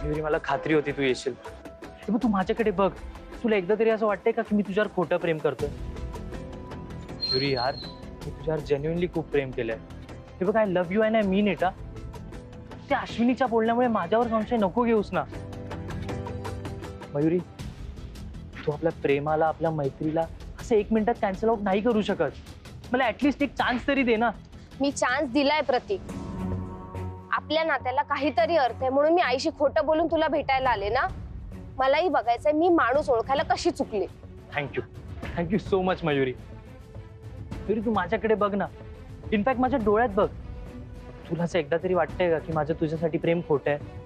मयुरी मला खात्री होती तू येशील. हे बघ तू माझ्याकडे बघ. तुला एकदा तरी असं वाटतंय का की मी तुझ्यावर खोटं प्रेम करतोय? मयुरी यार मी तुझ्यावर जेन्युइनली खूप प्रेम केलंय. हे बघ I love you and I mean it. त्या अश्विनीच्या बोलण्यामुळे माझ्यावर संशय नको घेऊस ना. मयुरी तू आपल्या प्रेमाला आपल्या मैत्रीला असं 1 मिनिटात कॅन्सल आउट नाही करू शकत. मला ऍटलीस्ट एक चान्स तरी दे ना. मी चान्स दिलाय प्रतीक. आपल्या नात्याला काहीतरी अर्थ आहे म्हणून मी आईशी खोटं बोलून तुला भेटायला आले ना. मलाही बघायचंय मी माणूस ओळखायला कशी चुकले. Thank you so much Mayuri. Mayuri तू माझ्याकडे बघ ना. इनफॅक्ट माझ्या डोळ्यात बघ. तुला असं एकदा तरी वाटतंय का की माझं तुझ्यासाठी प्रेम खोटं आहे?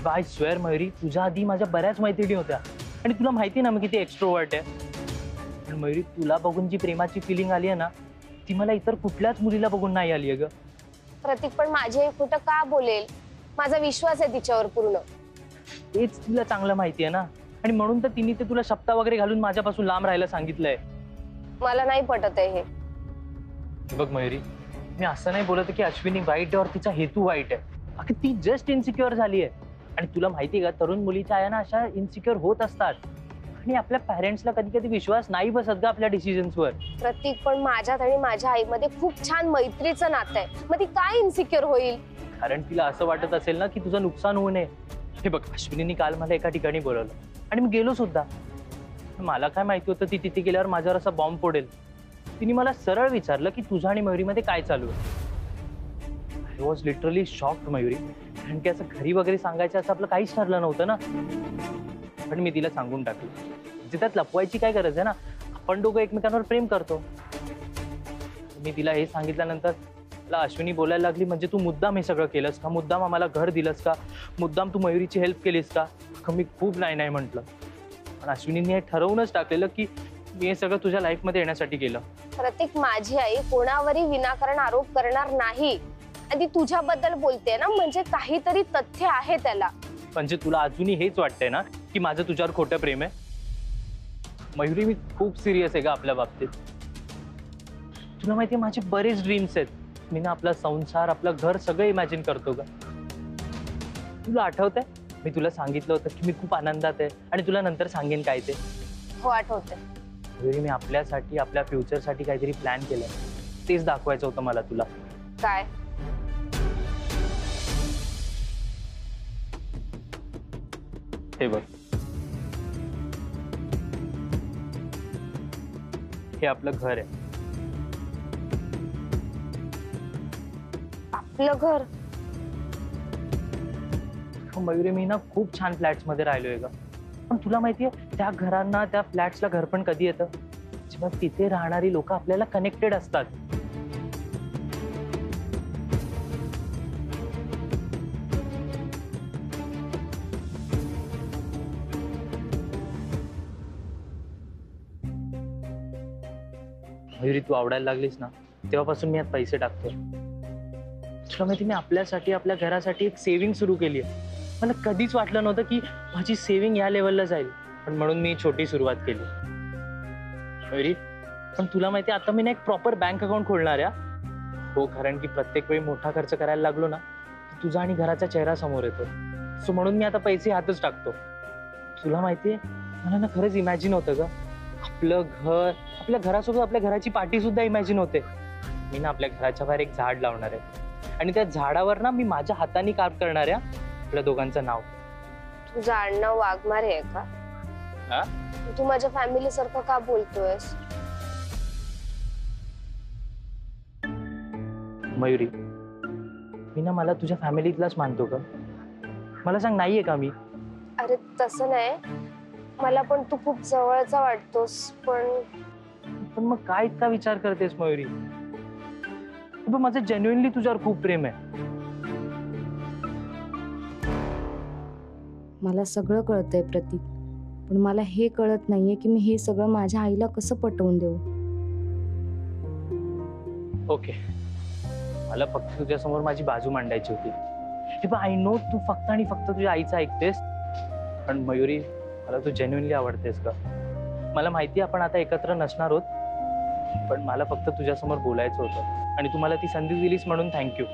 आय स्वेअर मयुरी तुझ्या आधी माझ्या बऱ्याच मैत्रिणी होत्या आणि तुला माहिती ना मी किती एक्स्ट्रोवर्ट आहे. पण मयुरी तुला बघून जी प्रेमाची फिलिंग आली आहे ना ती मला इतर कुठल्याच मुलीला बघून नाही आली आहे ग. प्रतीक पण माझी आई खोटं का बोलेल? माझा विश्वास आहे तिच्यावर पूर्ण. तेच तुला चांगलं माहिती आहे ना आणि म्हणून तर तिने ते तुला शब्द वगैरे घालून माझ्यापासून लांब राहायला सांगितलंय. मला नाही पटत आहे हे. बघ मयुरी मी असं नाही बोलत की अश्विनी वाईट आहे और तिचा हेतू वाईट आहे. अगं ती जस्ट इन्सिक्युअर झाली आहे आणि तुला माहिती का तरुण मुलीच्या आया ना अशा इन्सिक्युअर होत असतात आणि आपल्या पॅरेंट्सला कधी कधी विश्वास नाही बसत ग आपल्या डिसिजन्सवर. प्रतीक पण माझ्यात आणि माझ्या आईमध्ये खूप छान मैत्रीचं नातं आहे. मग ती काय इन्सिक्युअर होईल? कारण तिला असं वाटत असेल ना की तुझं नुकसान होऊ नये. हे बघ अश्विनीने काल मला एका ठिकाणी बोलवलं आणि मी गेलो सुद्धा. मला काय माहिती होतं ती तिथे गेल्यावर माझ्यावर असा बॉम्ब पडेल. तिने मला सरळ विचारलं की तुझ्या आणि मयुरीमध्ये काय चालू आहे. I was literally shocked Mayuri. कारण की असं घरी वगैरे सांगायचं असं आपलं काहीच ठरलं नव्हतं ना. पण मी तिला सांगून टाकलं. म्हणजे त्यात लपवायची काय गरज आहे ना. आपण दोघं एकमेकांवर प्रेम करतो. मी तिला हे सांगितल्यानंतर मला अश्विनी बोलायला लागली म्हणजे तू मुद्दाम हे सगळं केलंस का? मुद्दाम आम्हाला घर दिलंस का? मुद्दाम तू मयुरीची हेल्प केलीस का? मी खूप नाही म्हटलं. पण अश्विनीने हे ठरवूनच टाकलेलं की मी हे सगळं तुझ्या लाईफमध्ये येण्यासाठी केलं. प्रतीक माझी आई कोणावरही विनाकारण आरोप करणार नाही. आणि ती तुझ्याबद्दल बोलते ना म्हणजे काहीतरी तथ्य आहे त्याला. म्हणजे तुला अजूनही हेच वाटतंय ना की माझं तुझ्यावर खोटं प्रेम आहे? मयुरी मी खूप सिरियस आहे का आपल्या बाबतीत. तुला माहितीये माझे बरेच ड्रीम्स आहेत. मी ना आपला संसार आपलं घर सगळं इमॅजिन करतो ग. तुला आठवतंय मी तुला सांगितलं होतं की मी खूप आनंदात आहे आणि तुला नंतर सांगेन काय ते. हो आठवतंय. मयुरी मी आपल्यासाठी आपल्या फ्युचरसाठी काहीतरी प्लॅन केलंय. तेच दाखवायचं होतं मला तुला. काय? हे बघ हे आपलं घर आहे. आपलं घर? मयुरी मी ना खूप छान फ्लॅट्स मध्ये राहिलोय ग. पण तुला माहितीये त्या घरांना त्या फ्लॅट्सला घर पण कधी येतं जेव्हा तिथे राहणारी लोक आपल्याला कनेक्टेड असतात. मयुरी तू आवडायला लागलीस ना तेव्हापासून मी यात पैसे टाकतोय. तुला माहिती मी आपल्यासाठी आपल्या घरासाठी एक सेव्हिंग सुरू केली आहे. मला कधीच वाटलं नव्हतं की माझी सेव्हिंग या लेवलला जाईल. पण म्हणून मी छोटी सुरुवात केली. मयुरी पण तुला माहिती आता मी ना एक प्रॉपर बँक अकाउंट खोलणार आहे. हो कारण की प्रत्येक वेळी मोठा खर्च करायला लागलो ना तुझा आणि घराचा चेहरा समोर येतो. सो म्हणून मी आता पैसे हातच टाकतो. तुला माहितीये मला ना खरंच इमॅजिन होतं ग आपलं घर. आपल्या घरासोबत आपल्या घराची पार्टी सुद्धा इमॅजिन होते. मी ना आपल्या घराच्या बाहेर एक झाड लावणार आहे आणि त्या झाडावर ना मी माझ्या हाताने कार्व करणार आहे आपल्या दोघांचं नाव. तुझं आडनाव वाघमारे आहे का? हा? तू माझ्या फॅमिली सारखं का बोलतोयस? मयुरी मी ना मला तुझ्या फॅमिलीतलाच मानतो का? मला सांग नाहीये का मी? अरे तसं नाही. मला पण तू खूप जवळचा वाटतोस. पण मग काय इतका विचार करतेस मयुरी? माझं जेन्युइनली तुझ्यावर खूप प्रेम आहे. मला सगळं कळतंय प्रतीक. पण मला हे कळत नाहीये की मी हे सगळं माझ्या आईला कसं पटवून देऊ. ओके मला फक्त तुझ्या समोर माझी बाजू मांडायची होती. हे बघ आय नो तू फक्त आणि फक्त तुझ्या आईचं ऐकतेस. पण मयुरी मला तू जेन्युइनली आवडतेस का? मला माहिती आपण आता एकत्र नसणार आहोत पण मला फक्त तुझ्यासमोर बोलायचं होतं आणि तुम्हाला ती संधी दिलीस म्हणून थँक्यू.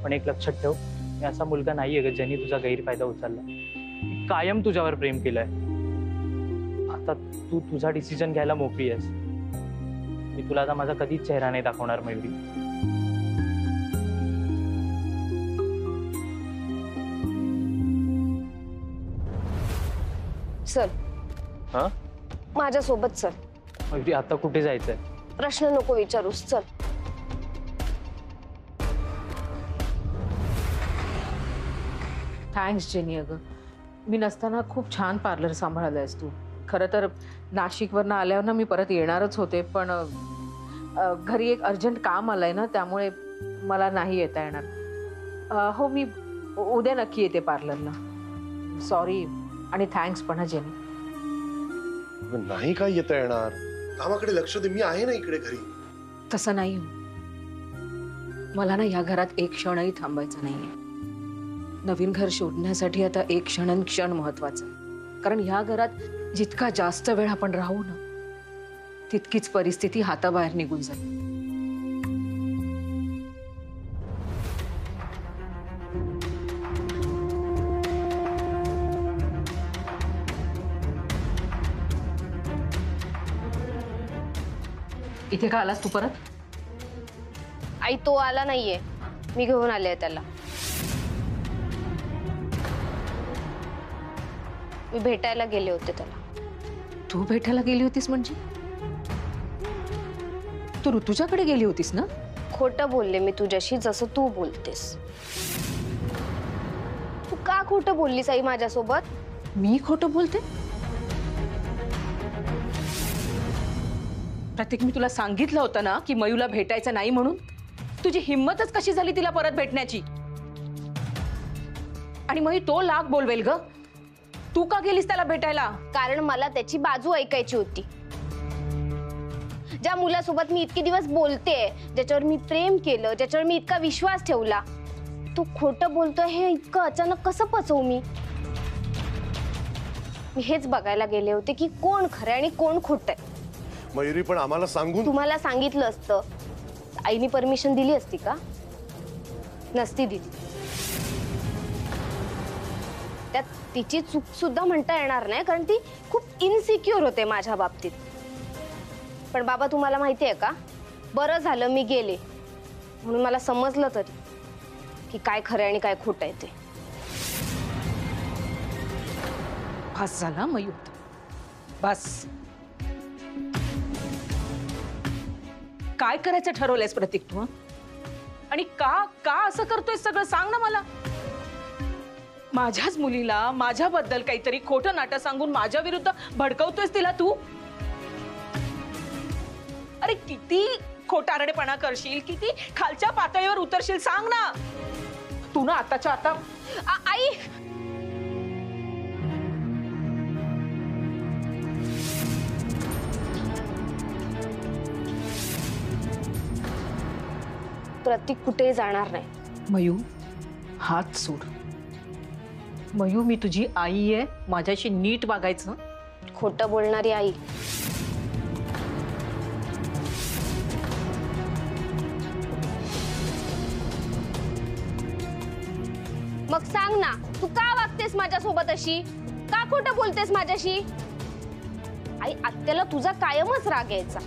पण एक लक्षात ठेव, मी असा मुलगा नाहीये ग ज्यांनी तुझा गैरफायदा उचलला. मी कायम तुझ्यावर प्रेम केलंय. आता तू तुझा डिसिजन घ्यायला मोकळी आहेस. मी तुला आता माझा कधीच चेहरा नाही दाखवणार मयुरी. चल हा माझ्यासोबत चल. मयुरी आता कुठे जायचंय? प्रश्न नको विचारूस, चल. Thanks jenny. अगं मी नसताना खूप छान पार्लर सांभाळलंयस तू. खरं तर नाशिकवरनं आल्यावर ना मी परत येणारच होते, पण घरी एक अर्जंट काम आलंय ना, त्यामुळे मला नाही येता येणार. हो मी उद्या नक्की येते पार्लरला. सॉरी आणि थँक्स पण हा जेनी. नाही काय येता येणार, कामाकडे लक्ष दे, मी आहे ना इकडे घरी. तसं नाही हो, मला ना या घरात एक क्षणही थांबायचं नाहीये. नवीन घर शोधण्यासाठी आता एक क्षण क्षण महत्वाचं. कारण ह्या घरात जितका जास्त वेळ आपण राहू ना, तितकीच परिस्थिती हाताबाहेर निघून जाईल. इथे का आलास तू परत? आई तो आला नाहीये, मी घेऊन आले त्याला. मी भेटायला गेले होते त्याला. तू भेटायला गेली होतीस म्हणजे? तू ऋतुजाकडे गेली होतीस ना? खोटं बोलले मी तुझ्याशी, जसं तू बोलतेस. तू का खोटं बोललीस आई माझ्यासोबत? मी खोटं बोलते? प्रतीक, मी तुला सांगितलं होतं ना की मयूला भेटायचं नाही म्हणून. तुझी हिम्मतच कशी झाली तिला परत भेटण्याची? आणि मयू तो लाख बोलवेल ग. तू का गेलीस त्याला भेटायला? कारण मला त्याची बाजू ऐकायची होती. ज्या मुलासोबत मी इतके दिवस बोलते, ज्याच्यावर मी प्रेम केलं, ज्याच्यावर मी इतका विश्वास ठेवला, तू खोटं बोलतोय हे इतकं अचानक कसं पचवू मी? मी हेच बघायला गेले होते की कोण खरं आणि कोण खोटं. मयुरी पण आम्हाला सांगून. तुम्हाला सांगितलं असतं, आईने परमिशन दिली असती का? नसती दिली. त्यात तिची चूक सुद्धा म्हणता येणार नाही, कारण ती खूप इनसिक्युअर होते माझ्या बाबतीत. पण बाबा तुम्हाला माहिती आहे का, बरं झालं मी गेले म्हणून मला समजलं तरी की काय खरं आणि काय खोटं आहे ते. बस झाला मयू, बस. काय करायचं ठरवलंयस प्रतीक तू? आणि का का असं करतोय सगळं सांग ना मला. माझ्याच मुलीला माझ्याबद्दल काहीतरी खोटं नाटं सांगून माझ्या विरुद्ध भडकवतोयस तिला तू. अरे किती खोटारडेपणा करशील, किती खालच्या पातळीवर उतरशील सांग ना. तू ना आताच्या आता. आई प्रतीक कुठेही जाणार नाही. मयू हात सोड. मयू मी तुझी आई आहे, माझ्याशी नीट वागायचं. खोटं बोलणारी आई. मग सांग ना, तू का वागतेस माझ्यासोबत अशी? का खोटं बोलतेस माझ्याशी? आई आत्याला तुझा कायमच राग यायचा,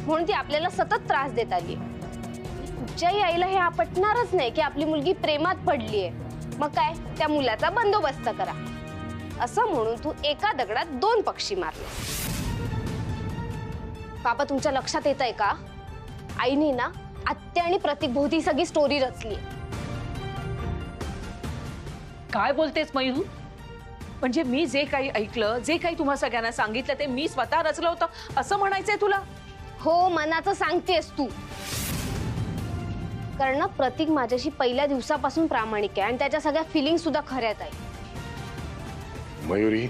म्हणून ती आपल्याला सतत त्रास देत आली. कुठच्याही आईला हे आपटणारच नाही की आपली मुलगी प्रेमात पडलीये. मग काय, त्या मुलाचा बंदोबस्त करा असं म्हणून तू एका दगडात दोन पक्षी मारले. बाबा तुमच्या लक्षात येत आहे का, आईने ना आत्या आणि प्रतीक भोवती सगळी स्टोरी रचली. काय बोलतेस मयू? म्हणजे मी जे काही ऐकलं, जे काही तुम्हा सगळ्यांना सांगितलं ते मी स्वतः रचलं होतं असं म्हणायचंय तुला? हो, मनाचं सांगतेस तू. कारण ना प्रतीक माझ्याशी पहिल्या दिवसापासून प्रामाणिक आहे आणि त्याच्या सगळ्या फिलिंग सुद्धा खऱ्यात आहे. मयुरी,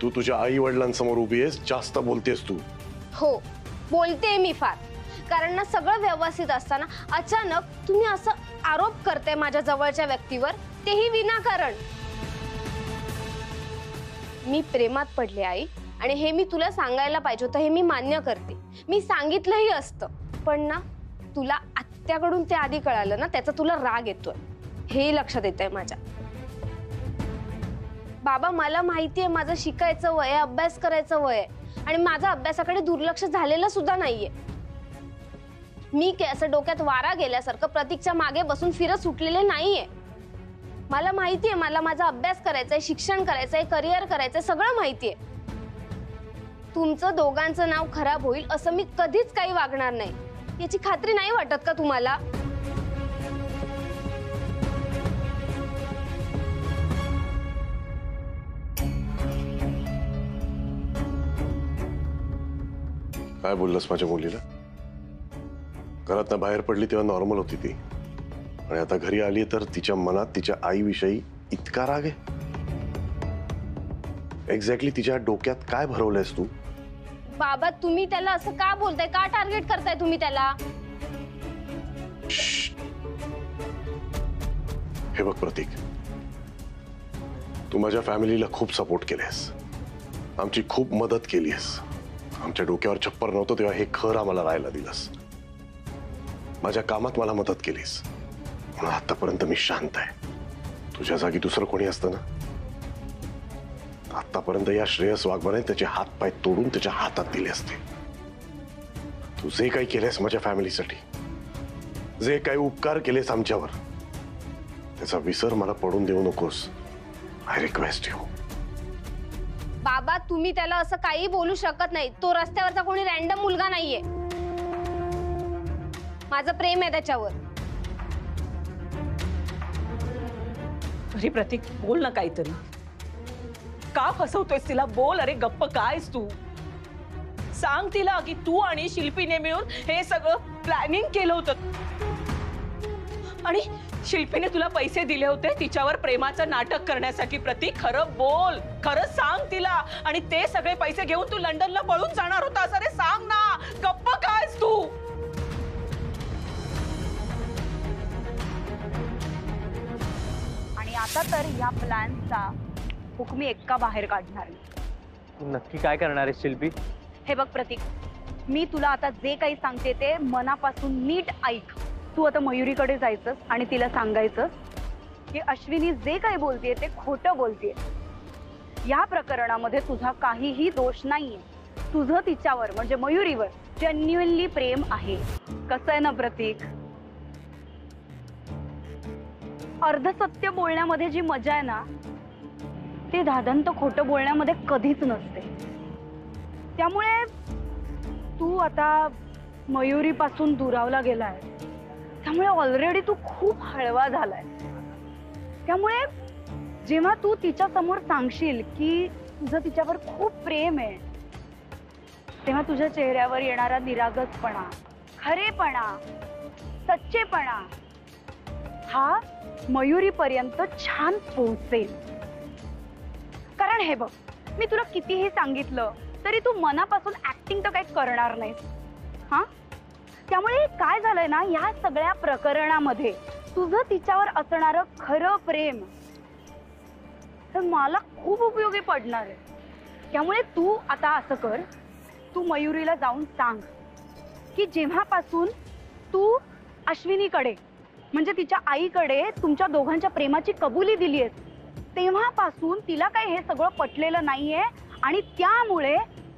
तू तुझ्या आई वडिलांसमोर उभी आहेस, जास्त बोलतेस तू. हो बोलते मी फार. कारण ना सगळं व्यवस्थित असताना अचानक तुम्ही असं आरोप करते माझ्या जवळच्या व्यक्तीवर, तेही विनाकारण. मी प्रेमात पडले आई, आणि हे मी तुला सांगायला पाहिजे होतं, हे मी मान्य करते. मी सांगितलंही असतं, पण ना तुला आत्याकडून ते आधी कळालं ना, त्याचा तुला राग येतोय, हे लक्षात येतंय माझ्या. बाबा मला माहितीये माझं शिकायचं वय आहे, अभ्यास करायचं वय आहे आणि माझं अभ्यासाकडे दुर्लक्ष झालेलं सुद्धा नाहीये. मी असं डोक्यात वारा गेल्यासारखं प्रतीकच्या मागे बसून फिरत सुटलेले नाहीये. मला माहितीये मला माझा अभ्यास करायचाय, शिक्षण करायचंय, करिअर करायचंय, सगळं माहितीये. तुमचं दोघांचं नाव खराब होईल असं मी कधीच काही वागणार नाही, याची खात्री नाही वाटत का तुम्हाला? काय बोललास माझ्या मुलीला? घरातनं बाहेर पडली तेव्हा नॉर्मल होती ती, आणि आता घरी आली तर तिच्या मनात तिच्या आईविषयी इतका राग आहे. एक्झॅक्टली तिच्या डोक्यात काय भरवलंयस तू? बाबा तुम्ही त्याला असं का बोलताय, का टार्गेट करताय तुम्ही त्याला? हे बघ प्रतीक, तू माझ्या फॅमिलीला खूप सपोर्ट केलेस, आमची खूप मदत केलीस. आमच्या डोक्यावर छप्पर नव्हतं तेव्हा हे घर आम्हाला राहायला दिलंस. माझ्या कामात मला मदत केलीस, म्हणून आतापर्यंत मी शांत आहे. तुझ्या जागी दुसरं कोणी असतं ना, आतापर्यंत या श्रेयस वाघमाने त्याचे हात पाय तोडून त्याच्या हातात दिले असते. तू जे काही केलेस माझ्या फॅमिलीसाठी, जे काही उपकार केलेस आमच्यावर, त्याचा विसर मला पडून देऊ नकोस. I request you. बाबा तुम्ही त्याला असं काही बोलू शकत नाही. तो रस्त्यावरचा कोणी रॅन्डम मुलगा नाहीये. माझं प्रेम आहे त्याच्यावर. अरे प्रतीक बोल ना काहीतरी. का फसवतोयस तिला? बोल. अरे गप्प कायस तू? सांग तिला की तू आणि शिल्पीने मिळून हे सगळं प्लॅनिंग केलं होतं आणि शिल्पीने तुला पैसे दिले होते तिच्यावर प्रेमाचं नाटक करण्यासाठी. प्रतीक खरं बोल, खरं सांग तिला. आणि ते सगळे पैसे घेऊन तू लंडनला पळून जाणार होतास. अरे सांग ना, गप्प कायस तू? आणि आता तर या प्लॅनचा हुकमी एक्का बाहेर काढणार नाही. तू नक्की काय करणार आहेस शिल्पी? हे बघ प्रतीक, मी तुला आता जे काही सांगते ते मनापासून नीट ऐक. तू आता मयुरीकडे जायचंस आणि तिला सांगायचंस की अश्विनी जे काही बोलतेय ते खोटं बोलतेय. या प्रकरणामध्ये तुझा काहीही दोष नाहीये. तुझं तिच्यावर म्हणजे मयुरीवर जेन्युइनली प्रेम आहे. कसं आहे ना प्रतीक, अर्धसत्य बोलण्यामध्ये जी मजा आहे ना, ती धादंत खोटं बोलण्यामध्ये कधीच नसते. त्यामुळे तू आता मयुरीपासून दुरावला गेलाय, त्यामुळे ऑलरेडी तू खूप हळवा झालाय. त्यामुळे जेव्हा तू तिच्या समोर सांगशील की तुझं तिच्यावर खूप प्रेम आहे, तेव्हा तुझ्या चेहऱ्यावर येणारा निरागसपणा, खरेपणा, सच्चेपणा हा मयुरीपर्यंत छान पोहोचेल. कारण हे बघ, मी तुला कितीही सांगितलं तरी तू मनापासून ऍक्टिंग तर काही करणार नाहीस. हा, त्यामुळे काय झालंय ना, या सगळ्या प्रकरणामध्ये तुझं तिच्यावर असणारं खरं प्रेम तर मला खूप उपयोगी पडणार आहे. त्यामुळे तू आता असं कर, तू मयुरीला जाऊन सांग की जेव्हापासून तू अश्विनीकडे म्हणजे तिच्या आईकडे तुमच्या दोघांच्या प्रेमाची कबुली दिली आहेस, तेव्हापासून तिला काही हे सगळं पटलेलं नाहीये आणि त्यामुळे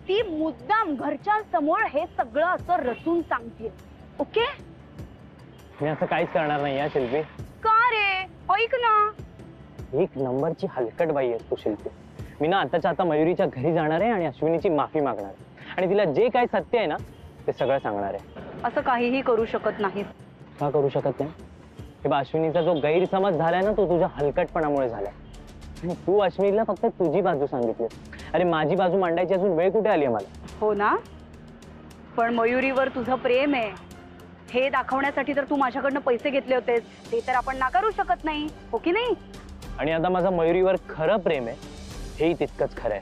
ती मुद्दाम घरच्यांसमोर हे सगळं असं रचून सांगते. ओके? मी असं काहीच करणार नाही या शिल्पी. का रे? ऐक ना, एक नंबरची हलकट बाई आहेस तू शिल्पी. मी ना आताच्या आता मयुरीच्या घरी जाणार आहे आणि अश्विनीची माफी मागणार आहे आणि तिला जे काही सत्य आहे ना ते सगळं सांगणार आहे. असं काहीही करू शकत नाहीस. का करू शकत नाही? हे बा, अश्विनीचा जो गैरसमज झालाय ना तो तुझ्या हलकटपणामुळे झालाय. आणि तू अश्विनीला फक्त तुझी बाजू सांगितली. अरे माझी बाजू मांडायची अजून वेळ कुठे आली आहे मला? हो ना, पण मयुरीवर तुझं प्रेम आहे हे दाखवण्यासाठी तर तू माझ्याकडनं पैसे घेतले होतेस, ते तर आपण नाकारू शकत नाही. हो की नाही? आणि आता माझं मयुरीवर खरं प्रेम आहे हेही तितकंच खरं आहे.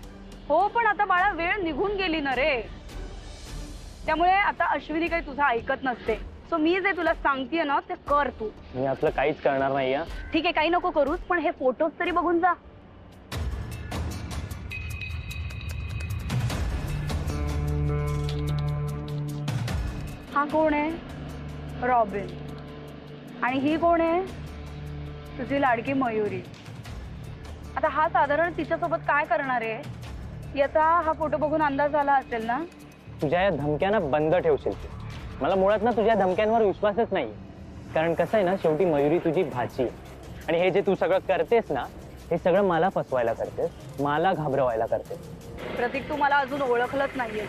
हो, पण आता बाळा वेळ निघून गेली ना रे. त्यामुळे आता अश्विनी काही तुझं ऐकत नसते. सो मी जे तुला सांगतेय ना ते कर तू. मी आपलं काहीच करणार नाही. ठीक आहे, काही नको करूस, पण हे फोटोज तरी बघून जा. हा कोण आहे? रॉबिन. आणि ही कोण आहे? तुझी लाडकी मयुरी. आता हा साधारण तिच्यासोबत काय करणार आहे याचा हा फोटो बघून अंदाज आला असेल ना? तुझ्या या धमक्यांना बंद ठेवशील तू. मला मुळात ना तुझ्या धमक्यांवर विश्वासच नाही. कारण कसं आहे ना, शेवटी मयुरी तुझी भाची आहे. आणि हे जे तू सगळं करतेस ना, हे सगळं मला फसवायला करतेस, मला घाबरवायला करतेस. प्रतीक, तू मला अजून ओळखलंच नाहीये.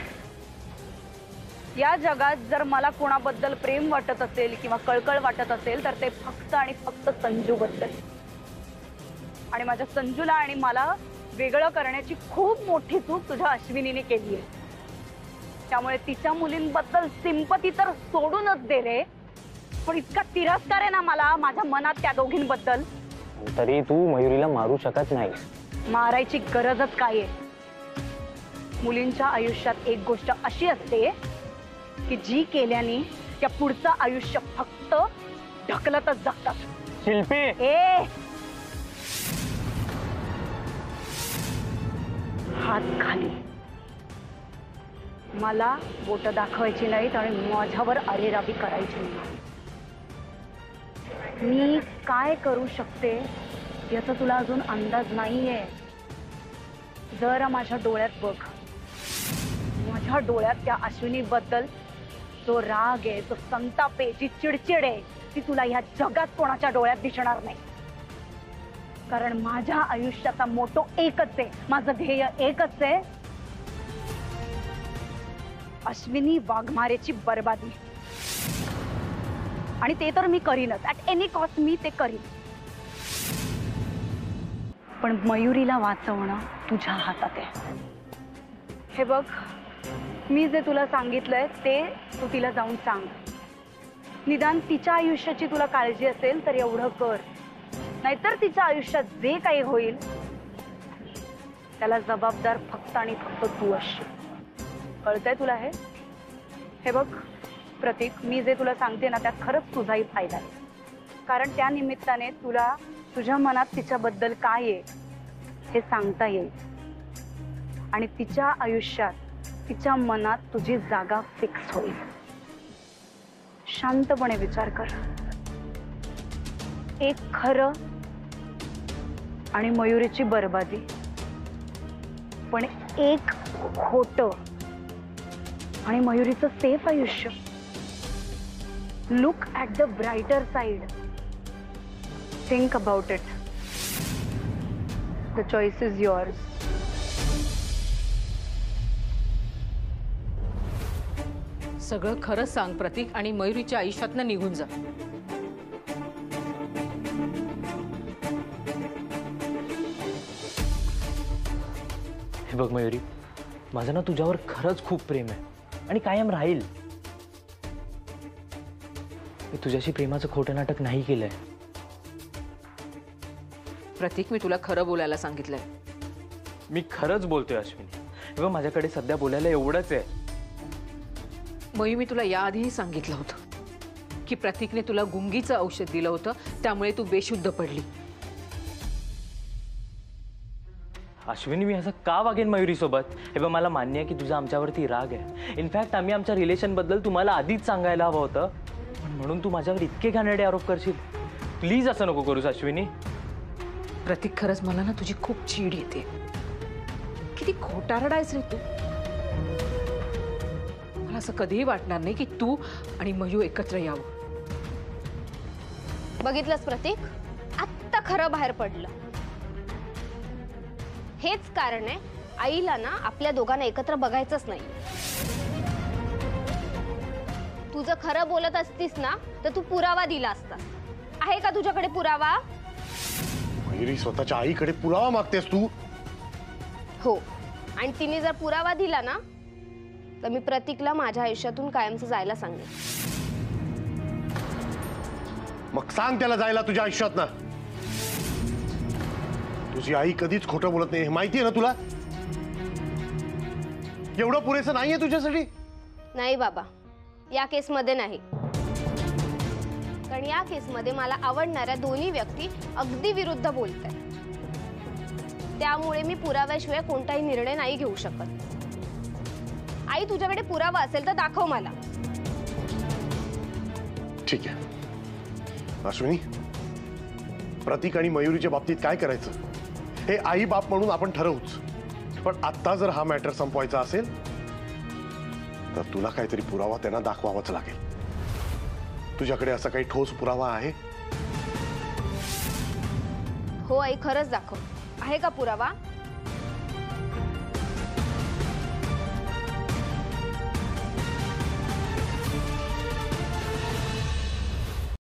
या जगात जर मला कोणाबद्दल प्रेम वाटत असेल किंवा कळकळ वाटत असेल तर ते फक्त आणि फक्त संजू बद्दल. आणि माझ्या संजूला आणि मला वेगळं करण्याची खूप मोठी चूक तुझ्या अश्विनीने केली आहे. त्यामुळे तिच्या मुलींबद्दल सिंपती तर सोडूनच दे रे, पण इतका तिरस्कार आहे ना मला माझ्या मनात त्या दोघींबद्दल. तरी तू मयुरीला मारू शकत नाही. मारायची गरजच काय आहे? मुलींच्या आयुष्यात एक गोष्ट अशी असते की जी केल्याने त्या पुढचं आयुष्य फक्त ढकलतच जगतात. शिल्पी, ए, हात खाली. मला बोट दाखवायची नाहीत आणि माझ्यावर अरेरावी करायची नाही. मी काय करू शकते याचा तुला अजून अंदाज नाहीये. जरा माझ्या डोळ्यात बघ. माझ्या डोळ्यात त्या अश्विनी बद्दल जो राग आहे, जो संताप आहे, जी चिडचिड आहे, ती तुला ह्या जगात कोणाच्या डोळ्यात दिसणार नाही. कारण माझ्या आयुष्याचा मोटो एकच आहे, माझं ध्येय एकच आहे, अश्विनी वाघमारेची बर्बादी. आणि ते तर मी करीनच, ऍट एनी कॉस्ट मी ते करीन. पण मयुरीला वाचवणं तुझ्या हातात आहे. हे बघ, मी जे तुला सांगितलंय ते तू तिला जाऊन सांग. निदान तिच्या आयुष्याची तुला काळजी असेल तर एवढं कर. नाहीतर तिच्या आयुष्यात जे काही होईल त्याला जबाबदार फक्त आणि फक्त तू असशील. कळतंय तुला हे? हे बघ प्रतीक, मी जे तुला सांगते ना त्यात खरंच तुझाही फायदा आहे. कारण त्या निमित्ताने तुला तुझ्या मनात तिच्याबद्दल काय आहे हे सांगता येईल. आणि तिच्या आयुष्यात, तिच्या मनात तुझी जागा फिक्स होईल. शांतपणे विचार कर. एक खरं आणि मयुरीची बर्बादी, पण एक खोटं आणि मयुरीचं सेफ आयुष्य. Look at the brighter side. Think about it. The choice is yours. सगळं खरंच सांग प्रतीक आणि मयुरीच्या आयुष्यातनं निघून जा. हे बघ मयुरी, माझं ना तुझ्यावर खरंच खूप प्रेम आहे आणि कायम राहील. मी तुझ्याशी प्रेमाचं खोटं नाटक नाही केलंय. प्रतीक, मी तुला खरं बोलायला सांगितलंय. मी खरंच बोलतोय अश्विनी. हे बघ, माझ्याकडे सध्या बोलायला एवढंच आहे. मयू, मी तुला याआधीही सांगितलं होतं की प्रतीकने तुला गुंगीचं औषध दिलं होतं, त्यामुळे तू बेशुद्ध पडली. अश्विनी, मी असं का वागेन मयुरी सोबत? हे बघ, मला मान्य आहे की तुझा आमच्यावरती राग आहे. इनफॅक्ट आम्ही आमच्या रिलेशन बद्दल तुम्हाला आधीच सांगायला हवं होतं, पण म्हणून तू माझ्यावर इतके घाणेरडे आरोप करशील? प्लीज असं नको करूस अश्विनी. प्रतीक, खरंच मला ना तुझी खूप चीड येते. किती खोटारडा आहेस रे तू. मला असं कधीही वाटणार नाही की तू आणि मयू एकत्र यावं. बघितलंस प्रतीक, आत्ता खरं बाहेर पडलं. हेच कारण आहे आईला ना आपल्या दोघांना एकत्र बघायचंच नाही. तू जर खरं बोलत असतीस ना तर तू पुरावा दिला असता. आहे का तुझ्याकडे पुरावा? मयुरी, स्वतःच्या आईकडे पुरावा मागतेस तू? हो, आणि तिने जर पुरावा दिला ना तर मी प्रतीकला माझ्या आयुष्यातून कायमचं जायला सांगेन. मग सांग त्याला जायला तुझ्या आयुष्यात ना. तुझी आई कधीच खोटं बोलत नाही, हे माहितीये ना तुला. एवढं पुरेसं नाहीये तुझ्यासाठी? नाही बाबा, या केसमध्ये नाही. कारण या केसमध्ये मला आवडणाऱ्या दोन्ही व्यक्ती अगदी विरुद्ध बोलतात. त्यामुळे मी पुराव्याशिवाय कोणताही निर्णय नाही घेऊ शकत. आई, तुझ्याकडे पुरावा असेल तर दाखव मला. ठीक आहे अश्विनी, प्रतीक आणि मयुरीच्या बाबतीत काय करायचं हे आई बाप म्हणून आपण ठरवूच. पण आता जर हा मॅटर संपवायचा असेल तर तुला काहीतरी पुरावा त्यांना दाखवावाच लागेल. तुझ्याकडे असा काही ठोस पुरावा आहे? हो आई, खरंच दाखव. आहे का पुरावा?